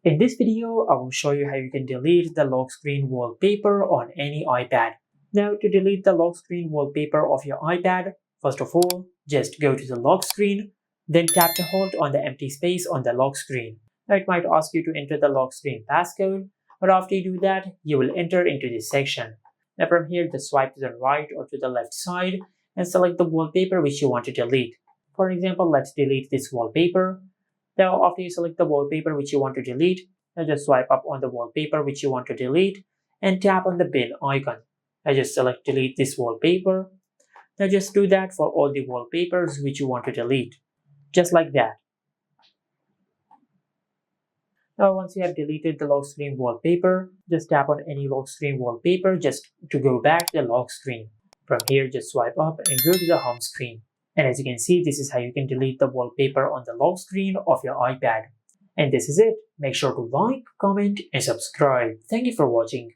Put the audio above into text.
In this video, I will show you how you can delete the lock screen wallpaper on any iPad. Now, to delete the lock screen wallpaper of your iPad, first of all, just go to the lock screen, then tap to hold on the empty space on the lock screen. Now, it might ask you to enter the lock screen passcode, but after you do that, you will enter into this section. Now, from here, just swipe to the right or to the left side and select the wallpaper which you want to delete. For example, let's delete this wallpaper. Now, after you select the wallpaper which you want to delete, now just swipe up on the wallpaper which you want to delete and tap on the bin icon. Now just select delete this wallpaper. Now just do that for all the wallpapers which you want to delete. Just like that. Now once you have deleted the lock screen wallpaper, just tap on any lock screen wallpaper just to go back to the lock screen. From here, just swipe up and go to the home screen. And as you can see, this is how you can delete the wallpaper on the lock screen of your iPad. And this is it. Make sure to like, comment, and subscribe. Thank you for watching.